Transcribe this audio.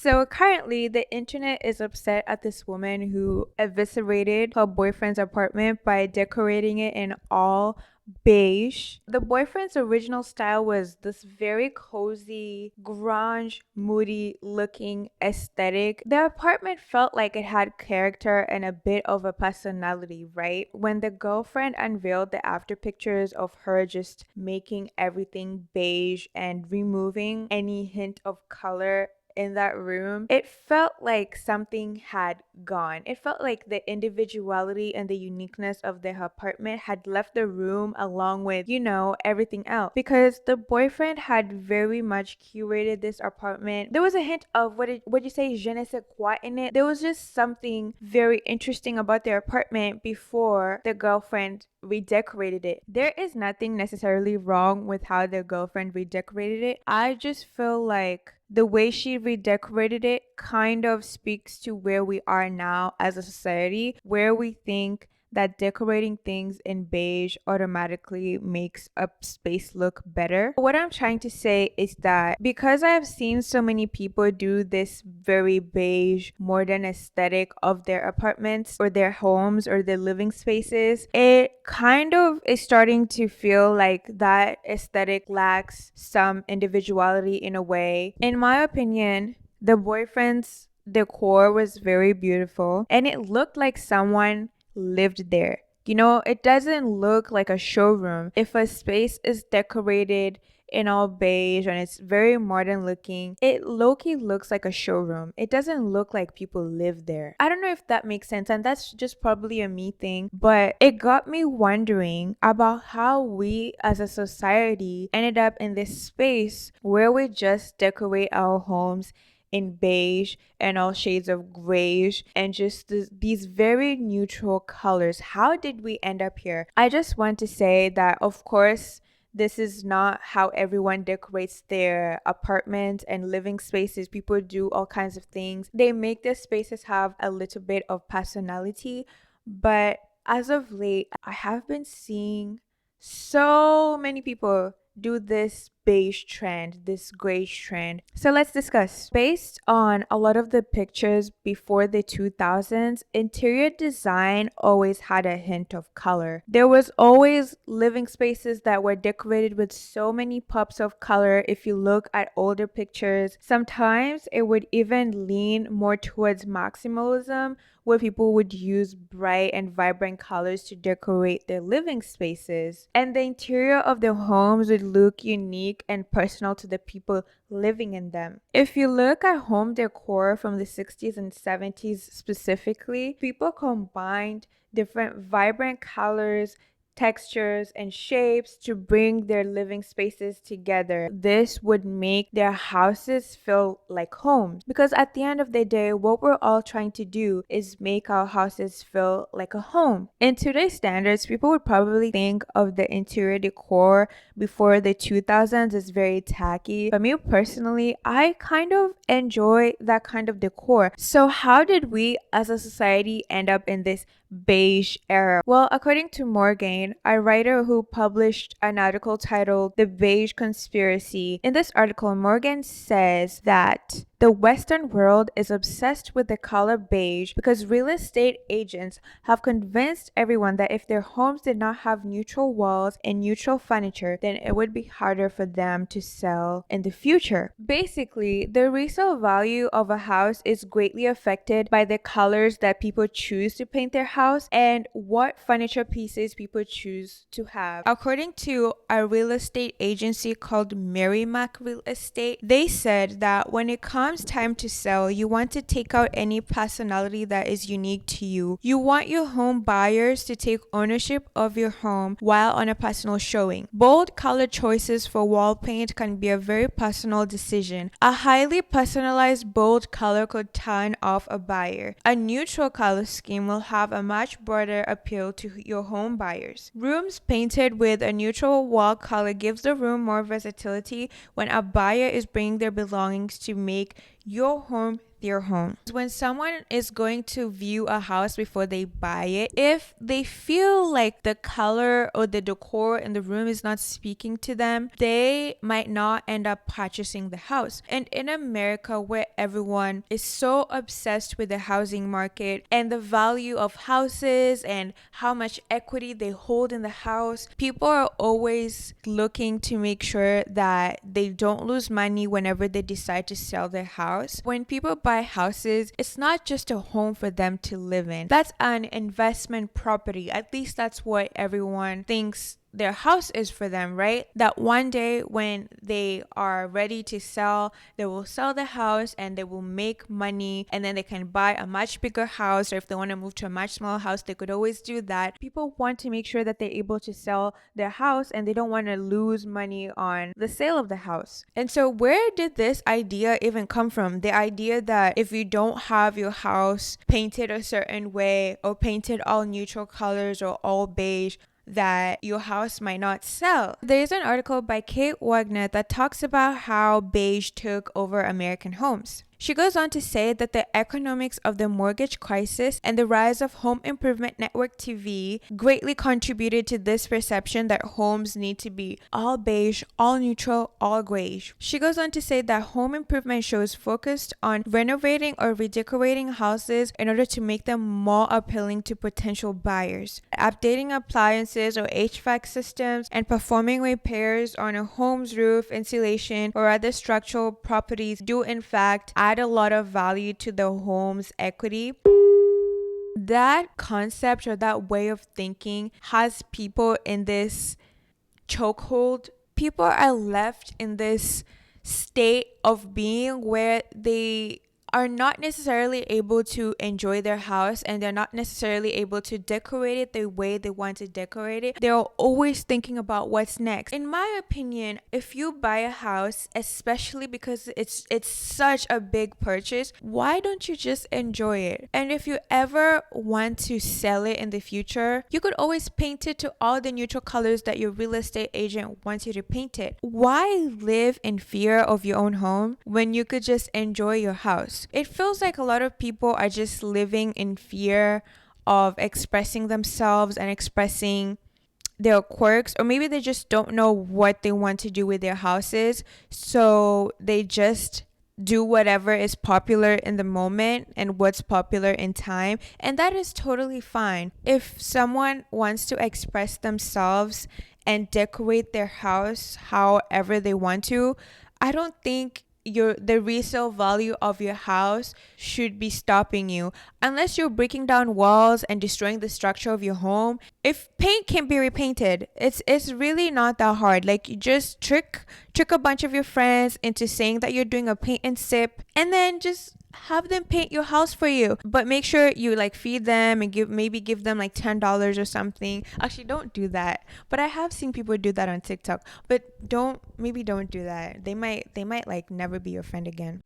So currently, the internet is upset at this woman who eviscerated her boyfriend's apartment by decorating it in all beige. The boyfriend's original style was this very cozy, grunge, moody looking aesthetic. The apartment felt like it had character and a bit of a personality, right? When the girlfriend unveiled the after pictures of her just making everything beige and removing any hint of color in that room, it felt like something had gone. It felt like the individuality and the uniqueness of the apartment had left the room along with, everything else. Because the boyfriend had very much curated this apartment. There was a hint of what you say, je ne sais quoi in it. There was just something very interesting about their apartment before the girlfriend redecorated it. There is nothing necessarily wrong with how the girlfriend redecorated it. I just feel like the way she redecorated it kind of speaks to where we are now as a society, where we think that decorating things in beige automatically makes a space look better. What I'm trying to say is that because I have seen so many people do this very beige, modern aesthetic of their apartments or their homes or their living spaces, it kind of is starting to feel like that aesthetic lacks some individuality in a way. In my opinion, the boyfriend's decor was very beautiful and it looked like someone lived there. It doesn't look like a showroom. If a space is decorated in all beige and it's very modern looking, it low-key looks like a showroom. It doesn't look like people live there. I don't know if that makes sense, and that's just probably a me thing, but it got me wondering about how we as a society ended up in this space where we just decorate our homes in beige and all shades of grayish and just these very neutral colors. How did we end up here? I just want to say that, of course, this is not how everyone decorates their apartments and living spaces. People do all kinds of things. They make their spaces have a little bit of personality. But as of late, I have been seeing so many people do this beige trend, this grayish trend. So let's discuss. Based on a lot of the pictures before the 2000s, interior design always had a hint of color. There was always living spaces that were decorated with so many pops of color. If you look at older pictures, sometimes it would even lean more towards maximalism, where people would use bright and vibrant colors to decorate their living spaces. And the interior of their homes would look unique and personal to the people living in them. If you look at home decor from the 60s and 70s specifically, people combined different vibrant colors, textures, and shapes to bring their living spaces together. This would make their houses feel like homes, because at the end of the day, what we're all trying to do is make our houses feel like a home. In today's standards, people would probably think of the interior decor before the 2000s as very tacky. But me personally, I kind of enjoy that kind of decor. So how did we as a society end up in this beige era? Well, according to Morgan, a writer who published an article titled The Beige Conspiracy, in this article, Morgan says that the Western world is obsessed with the color beige because real estate agents have convinced everyone that if their homes did not have neutral walls and neutral furniture, then it would be harder for them to sell in the future. Basically, the resale value of a house is greatly affected by the colors that people choose to paint their house and what furniture pieces people choose to have. According to a real estate agency called Merrimack Real Estate, they said that when it comes time to sell, you want to take out any personality that is unique to you. You want your home buyers to take ownership of your home while on a personal showing. Bold color choices for wall paint can be a very personal decision. A highly personalized bold color could turn off a buyer. A neutral color scheme will have a much broader appeal to your home buyers. Rooms painted with a neutral wall color gives the room more versatility when a buyer is bringing their belongings to make your home their home. When someone is going to view a house before they buy it, if they feel like the color or the decor in the room is not speaking to them, they might not end up purchasing the house. And in America, where everyone is so obsessed with the housing market and the value of houses and how much equity they hold in the house, people are always looking to make sure that they don't lose money whenever they decide to sell their house. When people buy houses, it's not just a home for them to live in. That's an investment property. At least that's what everyone thinks their house is for them, right? That one day when they are ready to sell, they will sell the house and they will make money, and then they can buy a much bigger house, or if they want to move to a much smaller house, they could always do that. People want to make sure that they're able to sell their house and they don't want to lose money on the sale of the house. And so where did this idea even come from? The idea that if you don't have your house painted a certain way or painted all neutral colors or all beige, that your house might not sell. There's an article by Kate Wagner that talks about how beige took over American homes. She goes on to say that the economics of the mortgage crisis and the rise of Home Improvement Network TV greatly contributed to this perception that homes need to be all beige, all neutral, all grayish. She goes on to say that home improvement shows focused on renovating or redecorating houses in order to make them more appealing to potential buyers. Updating appliances or HVAC systems and performing repairs on a home's roof, insulation, or other structural properties do in fact add a lot of value to the home's equity. That concept or that way of thinking has people in this chokehold. People are left in this state of being where they are not necessarily able to enjoy their house, and they're not necessarily able to decorate it the way they want to decorate it. They're always thinking about what's next. In my opinion, if you buy a house, especially because it's such a big purchase, why don't you just enjoy it? And if you ever want to sell it in the future, you could always paint it to all the neutral colors that your real estate agent wants you to paint it. Why live in fear of your own home when you could just enjoy your house? It feels like a lot of people are just living in fear of expressing themselves and expressing their quirks, or maybe they just don't know what they want to do with their houses, so they just do whatever is popular in the moment and what's popular in time, and that is totally fine. If someone wants to express themselves and decorate their house however they want to, I don't think the resale value of your house should be stopping you, unless you're breaking down walls and destroying the structure of your home. If paint can be repainted, it's really not that hard. Like, you just trick a bunch of your friends into saying that you're doing a paint and sip, and then just have them paint your house for you. But make sure you like feed them and give them like $10 or something. Actually, don't do that, but I have seen people do that on TikTok. But don't do that. They might like never be your friend again.